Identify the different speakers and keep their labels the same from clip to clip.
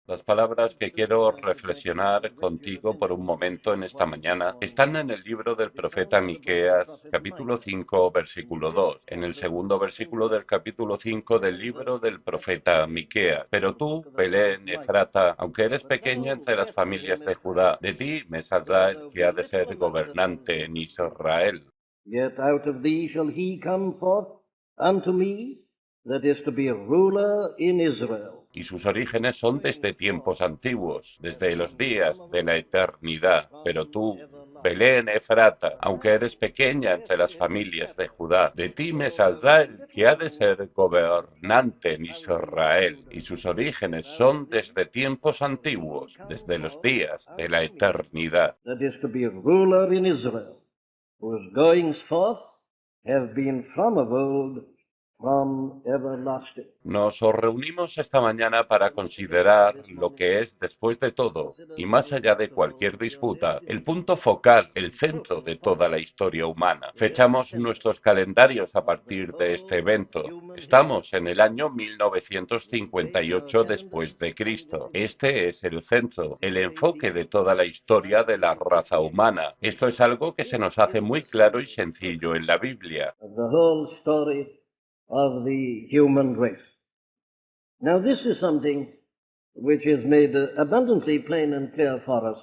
Speaker 1: Las palabras que quiero reflexionar contigo por un momento en esta mañana están en el libro del profeta Miqueas, capítulo 5, versículo 2, en el segundo versículo del capítulo 5 del libro del profeta Miqueas. Pero tú, Belén Efrata, aunque eres pequeña entre las familias de Judá, de ti me saldrá el que ha de ser gobernante en Israel.
Speaker 2: Yet out of thee shall he come forth unto me, that is to be a ruler in Israel.
Speaker 1: Y sus orígenes son desde tiempos antiguos, desde los días de la eternidad. Pero tú, Belén Efrata, aunque eres pequeña entre las familias de Judá, de ti me saldrá el que ha de ser gobernante en Israel. Y sus orígenes son desde tiempos antiguos, desde los días de la eternidad.
Speaker 2: That is to be a ruler in Israel, whose goings forth have been from of old, from everlasting.
Speaker 1: Nos reunimos esta mañana para considerar lo que es, después de todo, y más allá de cualquier disputa, el punto focal, el centro de toda la historia humana. Fechamos nuestros calendarios a partir de este evento. Estamos en el año 1958 después de Cristo. Este es el centro, el enfoque de toda la historia de la raza humana. Esto es algo que se nos hace muy claro y sencillo en la Biblia.
Speaker 2: The whole story of the human race. Now, this is something which is made abundantly plain and clear for us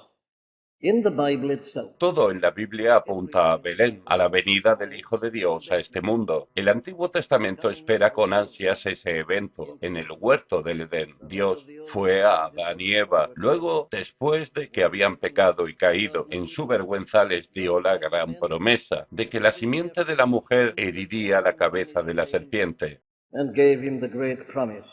Speaker 2: in the Bible itself.
Speaker 1: Todo en la Biblia apunta a Belén, a la venida del Hijo de Dios a este mundo. El Antiguo Testamento espera con ansias ese evento. En el huerto del Edén, Dios fue a Adán y Eva. Luego, después de que habían pecado y caído, en su vergüenza les dio la gran promesa de que la simiente de la mujer heriría la cabeza de la serpiente.
Speaker 2: And gave him the great promise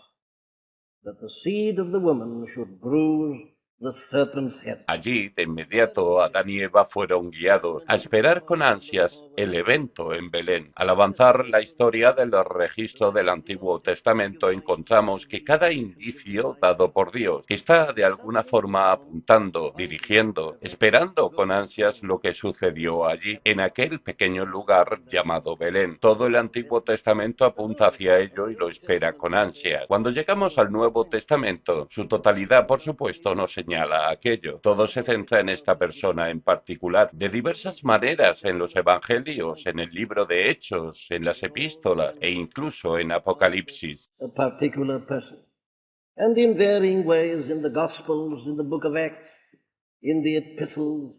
Speaker 2: that the seed of the woman should bruise the serpent's head.
Speaker 1: Allí, de inmediato, Adán y Eva fueron guiados a esperar con ansias el evento en Belén. Al avanzar la historia del registro del Antiguo Testamento, encontramos que cada indicio dado por Dios está de alguna forma apuntando, dirigiendo, esperando con ansias lo que sucedió allí, en aquel pequeño lugar llamado Belén. Todo el Antiguo Testamento apunta hacia ello y lo espera con ansias. Cuando llegamos al Nuevo Testamento, su totalidad, por supuesto, nos señala aquello. Todo se centra en esta persona en particular, de diversas maneras en los Evangelios, en el libro de Hechos, en las epístolas e incluso en Apocalipsis.
Speaker 2: A particular person. And in varying ways in the Gospels, in the book of Acts, in the epistles,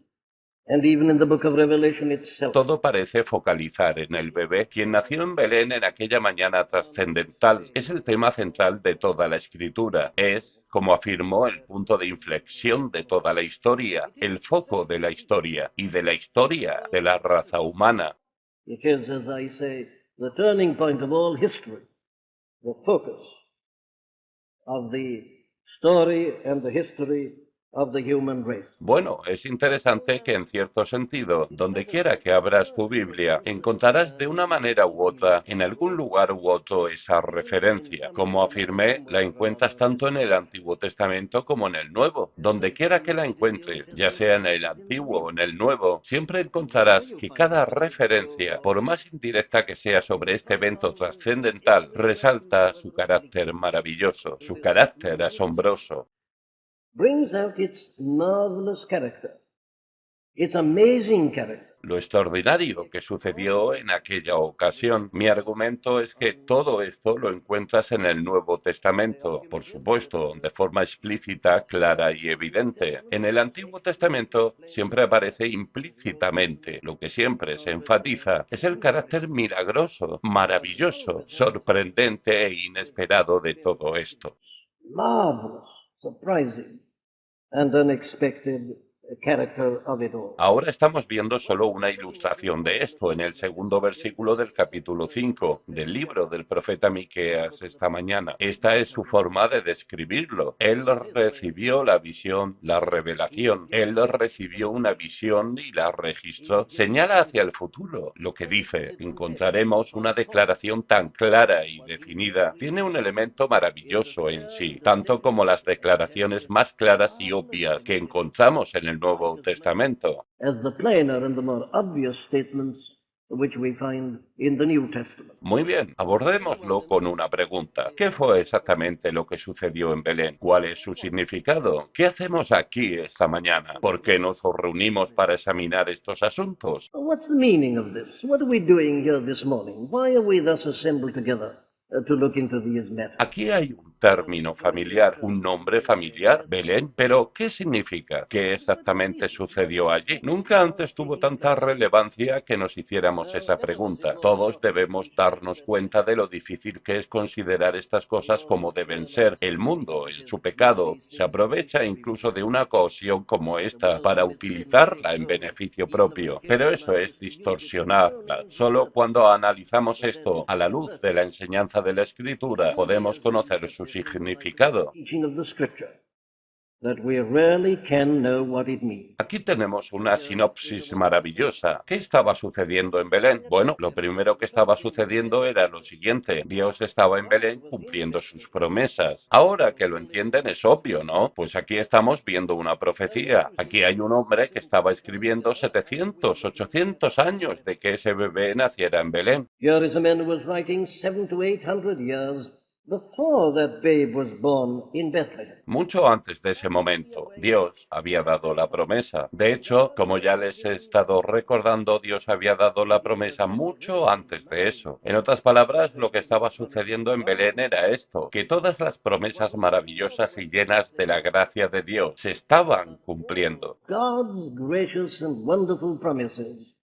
Speaker 2: and even in the book of Revelation itself.
Speaker 1: Todo parece focalizar en el bebé, quien nació en Belén en aquella mañana trascendental. Es el tema central de toda la escritura. Es, como afirmó, el punto de inflexión de toda la historia, el foco de la historia y de la historia de la raza humana.
Speaker 2: It is, as I say, the turning point of all history, the focus of the story and the history of the human race.
Speaker 1: Bueno, es interesante que en cierto sentido, donde quiera que abras tu Biblia, encontrarás de una manera u otra, en algún lugar u otro, esa referencia. Como afirmé, la encuentras tanto en el Antiguo Testamento como en el Nuevo. Donde quiera que la encuentres, ya sea en el Antiguo o en el Nuevo, siempre encontrarás que cada referencia, por más indirecta que sea sobre este evento trascendental, resalta su carácter maravilloso, su carácter asombroso.
Speaker 2: Brings out its marvelous character, its amazing character.
Speaker 1: Lo extraordinario que sucedió en aquella ocasión. Mi argumento es que todo esto lo encuentras en el Nuevo Testamento, por supuesto, de forma explícita, clara y evidente. En el Antiguo Testamento siempre aparece implícitamente. Lo que siempre se enfatiza es el carácter milagroso, maravilloso, sorprendente e inesperado de todo esto.
Speaker 2: Marvelous, surprising, and unexpected character of it all.
Speaker 1: Ahora estamos viendo solo una ilustración de esto en el segundo versículo del capítulo 5 del libro del profeta Miqueas esta mañana. Esta es su forma de describirlo. Él recibió la visión, la revelación. Él recibió una visión y la registró. Señala hacia el futuro. Lo que dice, encontraremos una declaración tan clara y definida. Tiene un elemento maravilloso en sí, tanto como las declaraciones más claras y obvias que encontramos en el Nuevo Testamento.
Speaker 2: As the plainer and the more obvious statements which we find in the New Testament.
Speaker 1: Muy bien, abordémoslo con una pregunta. ¿Qué fue exactamente lo que sucedió en Belén? ¿Cuál es su significado? ¿Qué hacemos aquí esta mañana? ¿Por qué nos reunimos para examinar estos asuntos?
Speaker 2: What's the meaning of this? What are we doing here this morning? Why are we thus assembled together to look into these matters?
Speaker 1: Aquí hay un término familiar, un nombre familiar, Belén, pero ¿qué significa? ¿Qué exactamente sucedió allí? Nunca antes tuvo tanta relevancia que nos hiciéramos esa pregunta. Todos debemos darnos cuenta de lo difícil que es considerar estas cosas como deben ser. El mundo, en su pecado, se aprovecha incluso de una ocasión como esta para utilizarla en beneficio propio. Pero eso es distorsionarla. Solo cuando analizamos esto a la luz de la enseñanza de la Escritura podemos conocer su significado.
Speaker 2: Teaching of the Scripture, that we really can know what it means.
Speaker 1: Aquí tenemos una sinopsis maravillosa. ¿Qué estaba sucediendo en Belén? Bueno, lo primero que estaba sucediendo era lo siguiente. Dios estaba en Belén cumpliendo sus promesas. Ahora que lo entienden es obvio, ¿no? Pues aquí estamos viendo una profecía. Aquí hay un hombre que estaba escribiendo 700, 800 años de que ese bebé naciera en Belén.
Speaker 2: Here is a man who was writing 700 to 800 years before that babe was born in Bethlehem.
Speaker 1: Mucho antes de ese momento, Dios había dado la promesa. De hecho, como ya les he estado recordando, Dios había dado la promesa mucho antes de eso. En otras palabras, lo que estaba sucediendo en Belén era esto, que todas las promesas maravillosas y llenas de la gracia de Dios se estaban cumpliendo.
Speaker 2: God's gracious and wonderful promises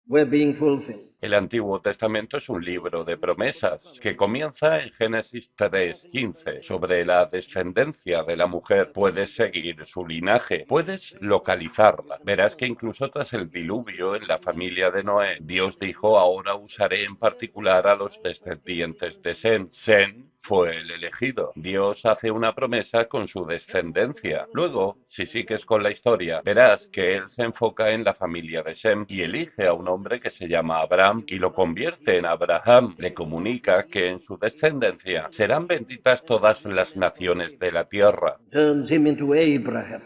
Speaker 2: were being fulfilled.
Speaker 1: El Antiguo Testamento es un libro de promesas que comienza en Génesis 3:15 sobre la descendencia de la mujer. Puedes seguir su linaje, puedes localizarla. Verás que incluso tras el diluvio en la familia de Noé, Dios dijo, ahora usaré en particular a los descendientes de Sem. Sem fue el elegido. Dios hace una promesa con su descendencia. Luego, si sigues con la historia, verás que él se enfoca en la familia de Sem y elige a un hombre que se llama Abraham y lo convierte en Abraham. Le comunica que en su descendencia serán benditas todas las naciones de la tierra.
Speaker 2: Turns him into Abraham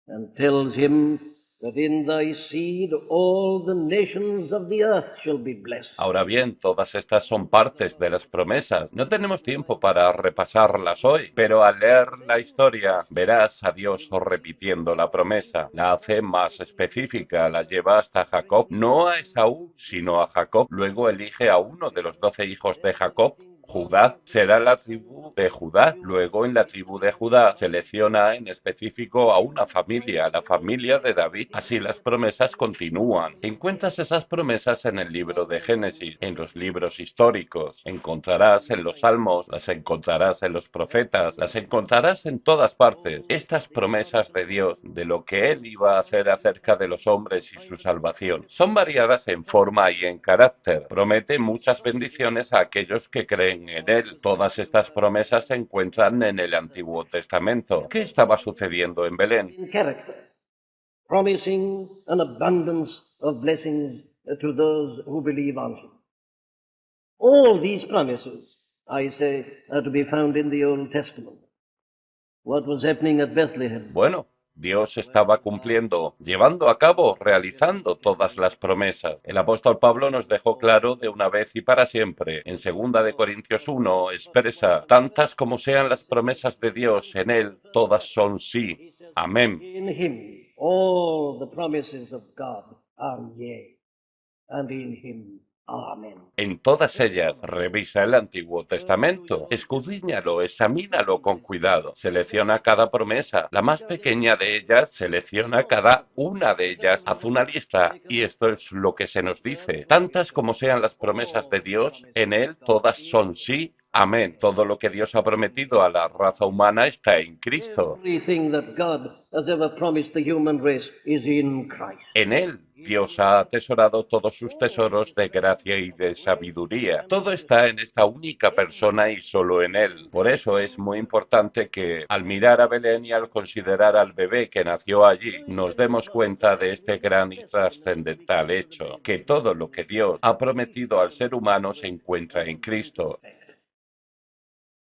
Speaker 2: and tells him that in thy seed all the nations of the earth shall be blessed.
Speaker 1: Ahora bien, todas estas son partes de las promesas. No tenemos tiempo para repasarlas hoy, pero al leer la historia verás a Dios repitiendo la promesa. La hace más específica, la lleva hasta Jacob, no a Esaú, sino a Jacob. Luego elige a uno de los 12 hijos de Jacob. Judá será la tribu de Judá. Luego en la tribu de Judá selecciona en específico a una familia, la familia de David. Así las promesas continúan. Encuentras esas promesas en el libro de Génesis, en los libros históricos. Encontrarás en los salmos, las encontrarás en los profetas, las encontrarás en todas partes. Estas promesas de Dios, de lo que Él iba a hacer acerca de los hombres y su salvación, son variadas en forma y en carácter. Promete muchas bendiciones a aquellos que creen en Él. Todas estas promesas se encuentran en el Antiguo Testamento. ¿Qué estaba sucediendo en Belén?
Speaker 2: In character, promising an abundance of blessings to those who believe on him. All these promises, I say, are to be found in the Old Testament. What was happening at Bethlehem?
Speaker 1: Bueno, Dios estaba cumpliendo, llevando a cabo, realizando todas las promesas. El apóstol Pablo nos dejó claro de una vez y para siempre. En 2 de Corintios 1 expresa, tantas como sean las promesas de Dios en Él, todas son sí. Amén.
Speaker 2: In him all the promises of God are yea, and in him amen.
Speaker 1: En todas ellas, revisa el Antiguo Testamento, escudriñalo, examínalo con cuidado, selecciona cada promesa, la más pequeña de ellas, selecciona cada una de ellas, haz una lista, y esto es lo que se nos dice. Tantas como sean las promesas de Dios, en Él todas son sí. Amén. Todo lo que Dios ha prometido a la raza humana está en Cristo.
Speaker 2: Everything that God has ever promised the human race is in Christ.
Speaker 1: En Él, Dios ha atesorado todos sus tesoros de gracia y de sabiduría. Todo está en esta única persona y solo en Él. Por eso es muy importante que, al mirar a Belén y al considerar al bebé que nació allí, nos demos cuenta de este gran y trascendental hecho, que todo lo que Dios ha prometido al ser humano se encuentra en Cristo.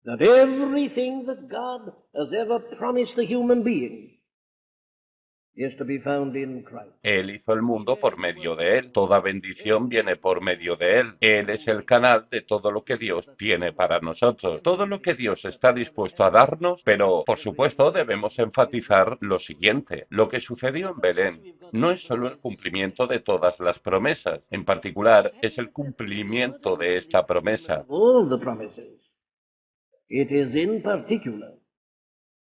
Speaker 2: That everything that God has ever promised the human being is to be found in Christ.
Speaker 1: Él hizo el mundo por medio de Él. Toda bendición viene por medio de Él. Él es el canal de todo lo que Dios tiene para nosotros. Todo lo que Dios está dispuesto a darnos, pero por supuesto debemos enfatizar lo siguiente. Lo que sucedió en Belén no es solo el cumplimiento de todas las promesas. En particular, es el cumplimiento de esta promesa.
Speaker 2: All the promises. It is in particular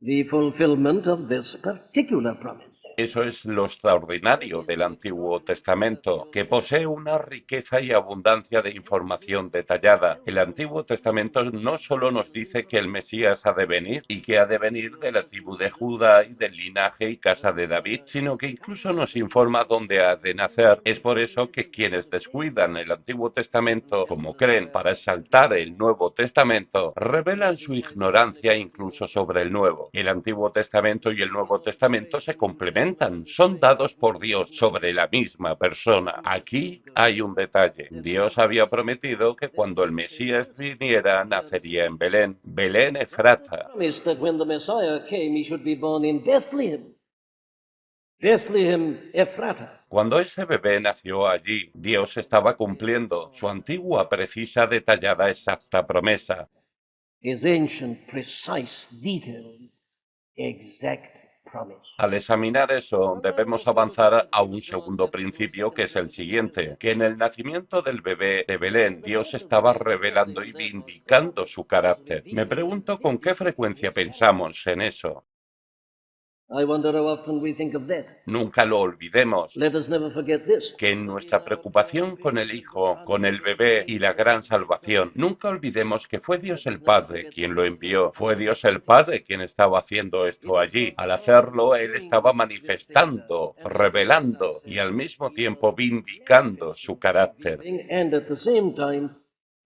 Speaker 2: the fulfillment of this particular promise.
Speaker 1: Eso es lo extraordinario del Antiguo Testamento, que posee una riqueza y abundancia de información detallada. El Antiguo Testamento no solo nos dice que el Mesías ha de venir y que ha de venir de la tribu de Judá y del linaje y casa de David, sino que incluso nos informa dónde ha de nacer. Es por eso que quienes descuidan el Antiguo Testamento, como creen, para exaltar el Nuevo Testamento, revelan su ignorancia incluso sobre el Nuevo. El Antiguo Testamento y el Nuevo Testamento se complementan. Son dados por Dios sobre la misma persona. Aquí hay un detalle. Dios había prometido que cuando el Mesías viniera, nacería en Belén. Belén Efrata.
Speaker 2: Promised that when the Messiah came, he should be born in Bethlehem. Bethlehem Ephrata.
Speaker 1: Cuando ese bebé nació allí, Dios estaba cumpliendo su antigua, precisa, detallada, exacta promesa.
Speaker 2: His ancient, precise, detailed, exact promise.
Speaker 1: Al examinar eso, debemos avanzar a un segundo principio, que es el siguiente, que en el nacimiento del bebé de Belén, Dios estaba revelando y vindicando su carácter. Me pregunto con qué frecuencia pensamos en eso.
Speaker 2: I wonder how often we think of that.
Speaker 1: Nunca lo olvidemos,
Speaker 2: Let us never forget this.
Speaker 1: que en nuestra preocupación con el Hijo, con el bebé y la gran salvación, nunca olvidemos que fue Dios el Padre quien lo envió. Fue Dios el Padre quien estaba haciendo esto allí. Al hacerlo, Él estaba manifestando, revelando y al mismo tiempo vindicando su carácter.
Speaker 2: And at the same time,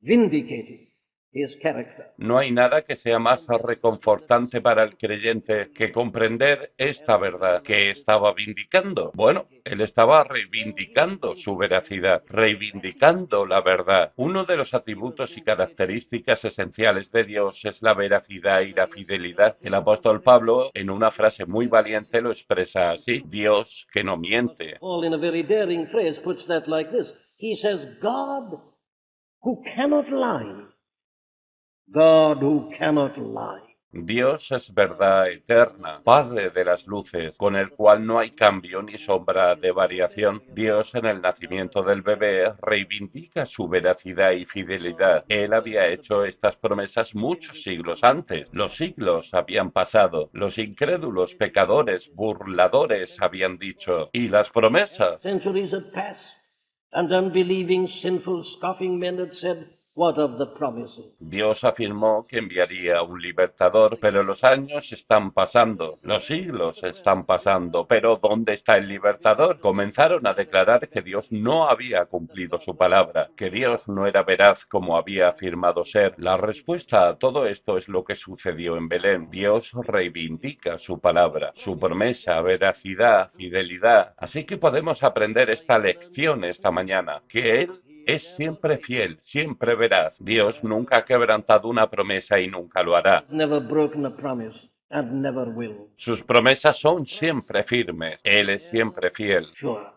Speaker 2: vindicating his character.
Speaker 1: No hay nada que sea más reconfortante para el creyente que comprender esta verdad que estaba vindicando. Bueno, él estaba reivindicando su veracidad, reivindicando la verdad. Uno de los atributos y características esenciales de Dios es la veracidad y la fidelidad. El apóstol Pablo, en una frase muy valiente, lo expresa así: Dios que no miente.
Speaker 2: Paul, in a very daring phrase, puts that like this. He says, God who cannot lie. God who cannot lie.
Speaker 1: Dios es verdad eterna, Padre de las luces, con el cual no hay cambio ni sombra de variación. Dios, en el nacimiento del bebé, reivindica su veracidad y fidelidad. Él había hecho estas promesas muchos siglos antes. Los siglos habían pasado. Los incrédulos, pecadores, burladores habían dicho. ¿Y las promesas?
Speaker 2: Centuries had passed, and unbelieving, sinful, scoffing men had said, what of the promises?
Speaker 1: Dios afirmó que enviaría un libertador, pero los años están pasando, los siglos están pasando, pero ¿dónde está el libertador? Comenzaron a declarar que Dios no había cumplido su palabra, que Dios no era veraz como había afirmado ser. La respuesta a todo esto es lo que sucedió en Belén. Dios reivindica su palabra, su promesa, veracidad, fidelidad. Así que podemos aprender esta lección esta mañana, que Él es siempre fiel, siempre veraz. Dios nunca ha quebrantado una promesa y nunca lo hará.
Speaker 2: Never broken a promise and never will.
Speaker 1: Sus promesas son siempre firmes. Él es siempre fiel.
Speaker 2: Sure.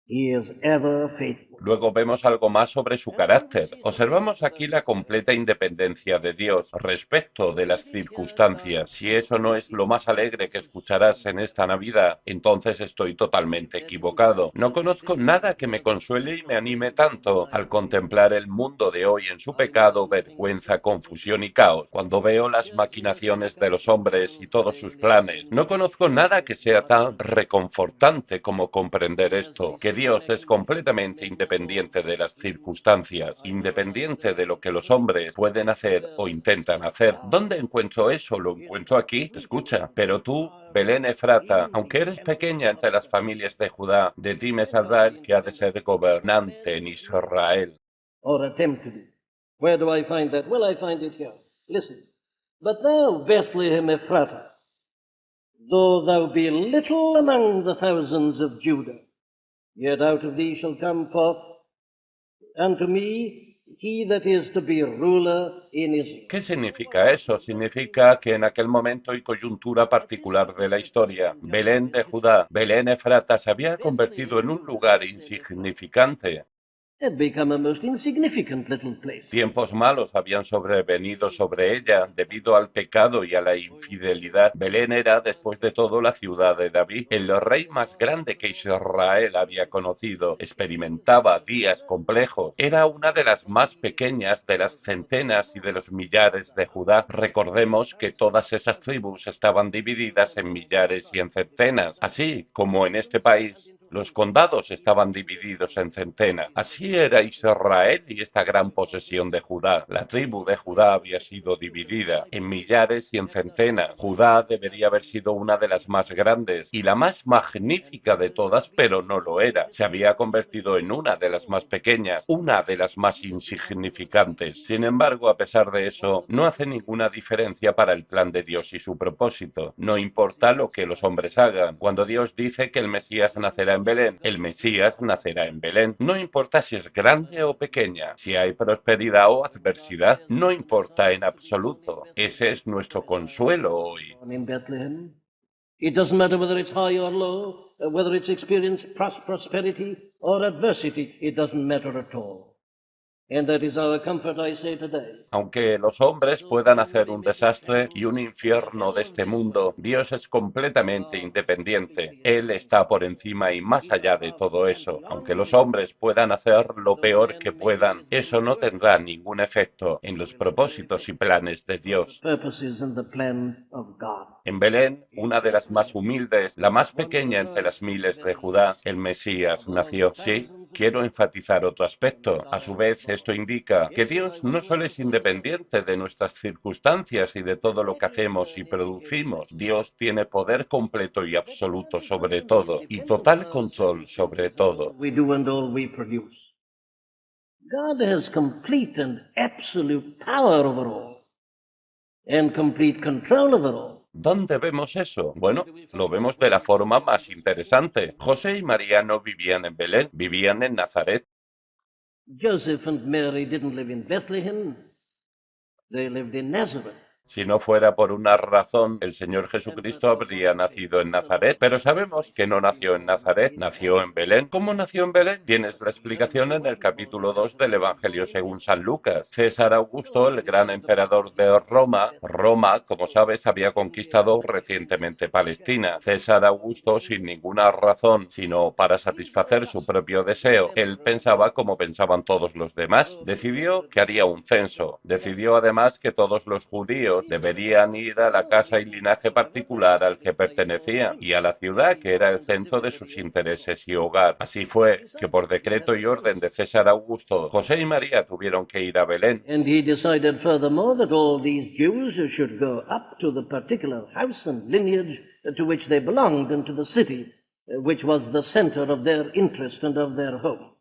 Speaker 2: He is ever faithful.
Speaker 1: Luego vemos algo más sobre su carácter. Observamos aquí la completa independencia de Dios respecto de las circunstancias. Si eso no es lo más alegre que escucharás en esta Navidad, entonces estoy totalmente equivocado. No conozco nada que me consuele y me anime tanto al contemplar el mundo de hoy en su pecado, vergüenza, confusión y caos. Cuando veo las maquinaciones de los hombres y todos sus planes, no conozco nada que sea tan reconfortante como comprender esto, que Dios es completamente independiente de las circunstancias, independiente de lo que los hombres pueden hacer o intentan hacer. ¿Dónde encuentro eso? Lo encuentro aquí. Escucha, pero tú, Belén Efrata, aunque eres pequeña entre las familias de Judá, de ti me saldrá el que ha de ser gobernante en Israel.
Speaker 2: Or attempt to be. Where do I find that? Well, I find it here. Listen. But thou, Bethlehem Ephrata, though thou be little among the thousands of Judah, yet out of thee shall come forth unto me he that is to be ruler in Israel.
Speaker 1: ¿Qué significa eso? Significa que en aquel momento y coyuntura particular de la historia, Belén de Judá, Belén Efrata, se había convertido en un lugar insignificante.
Speaker 2: Had become a most insignificant little place.
Speaker 1: Tiempos malos habían sobrevenido sobre ella debido al pecado y a la infidelidad. Belén era, después de todo, la ciudad de David, el rey más grande que Israel había conocido. Experimentaba días complejos. Era una de las más pequeñas de las centenas y de los millares de Judá. Recordemos que todas esas tribus estaban divididas en millares y en centenas, así como en este país. Los condados estaban divididos en centenas. Así era Israel y esta gran posesión de Judá. La tribu de Judá había sido dividida en millares y en centenas. Judá debería haber sido una de las más grandes y la más magnífica de todas, pero no lo era. Se había convertido en una de las más pequeñas, una de las más insignificantes. Sin embargo, a pesar de eso, no hace ninguna diferencia para el plan de Dios y su propósito. No importa lo que los hombres hagan. Cuando Dios dice que el Mesías nacerá en Belén, el Mesías nacerá en Belén. No importa si es grande o pequeña, si hay prosperidad o adversidad, no importa en absoluto. Ese es nuestro consuelo hoy.
Speaker 2: In Bethlehem. It doesn't matter whether it's high or low, whether it's experienced prosperity or adversity. It doesn't matter at all. And that is our comfort, I say today.
Speaker 1: Aunque los hombres puedan hacer un desastre y un infierno de este mundo, Dios es completamente independiente. Él está por encima y más allá de todo eso. Aunque los hombres puedan hacer lo peor que puedan, eso no tendrá ningún efecto en los propósitos y planes de Dios.
Speaker 2: Purposes in the plan of God.
Speaker 1: En Belén, una de las más humildes, la más pequeña entre las miles de Judá, el Mesías nació. Sí, quiero enfatizar otro aspecto. A su vez, esto indica que Dios no solo es independiente de nuestras circunstancias y de todo lo que hacemos y producimos. Dios tiene poder completo y absoluto sobre todo y total control sobre todo.
Speaker 2: We do and all we produce. God has complete and absolute power over all and complete control over all.
Speaker 1: ¿Dónde vemos eso? Bueno, lo vemos de la forma más interesante. José y María no vivían en Belén, vivían en Nazaret.
Speaker 2: Joseph and Mary didn't live in Bethlehem. They lived in Nazareth.
Speaker 1: Si no fuera por una razón, el Señor Jesucristo habría nacido en Nazaret, pero sabemos que no nació en Nazaret, nació en Belén. ¿Cómo nació en Belén? Tienes la explicación en el capítulo 2 del Evangelio según San Lucas. César Augusto, el gran emperador de Roma, como sabes, había conquistado recientemente Palestina. César Augusto, sin ninguna razón, sino para satisfacer su propio deseo, él pensaba como pensaban todos los demás. Decidió que haría un censo. Decidió además que todos los judíos deberían ir a la casa y linaje particular al que pertenecían y a la ciudad que era el centro de sus intereses y hogar. Así fue que por decreto y orden de César Augusto, José y María tuvieron que ir a Belén.
Speaker 2: And he decided furthermore that all these Jews should go up to the particular house and lineage to which they belonged and to the city which was the center of their interest and of their home.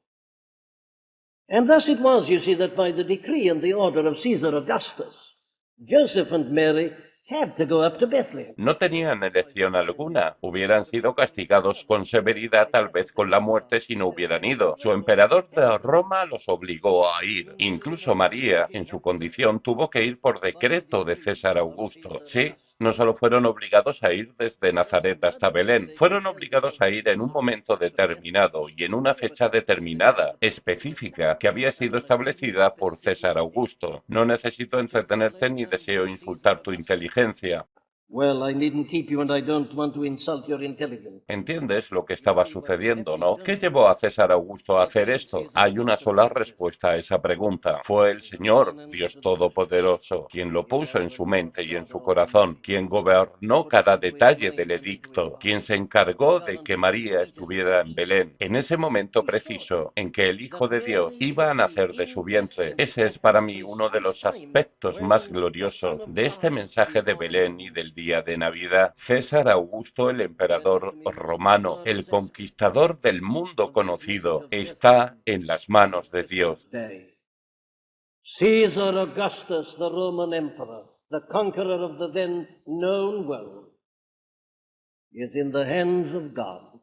Speaker 2: And thus it was, you see, that by the decree and the order of Caesar Augustus, Joseph and Mary had to go up to Bethlehem.
Speaker 1: No tenían elección alguna. Hubieran sido castigados con severidad, tal vez con la muerte, si no hubieran ido. Su emperador de Roma los obligó a ir. Incluso María, en su condición, tuvo que ir por decreto de César Augusto. Sí, no solo fueron obligados a ir desde Nazaret hasta Belén, fueron obligados a ir en un momento determinado y en una fecha determinada, específica, que había sido establecida por César Augusto. No necesito entretenerte ni deseo insultar tu inteligencia.
Speaker 2: Well, I needn't keep you, and I don't want to insult your intelligence.
Speaker 1: ¿Entiendes lo que estaba sucediendo, no? ¿Qué llevó a César Augusto a hacer esto? Hay una sola respuesta a esa pregunta. Fue el Señor, Dios Todopoderoso, quien lo puso en su mente y en su corazón, quien gobernó cada detalle del edicto, quien se encargó de que María estuviera en Belén, en ese momento preciso en que el Hijo de Dios iba a nacer de su vientre. Ese es para mí uno de los aspectos más gloriosos de este mensaje de Belén y del día de Navidad. César Augusto, el emperador romano, el conquistador del mundo conocido, está en las manos de Dios.
Speaker 2: Caesar Augustus, the Roman emperor, the conqueror of the then known world, is in the hands of God.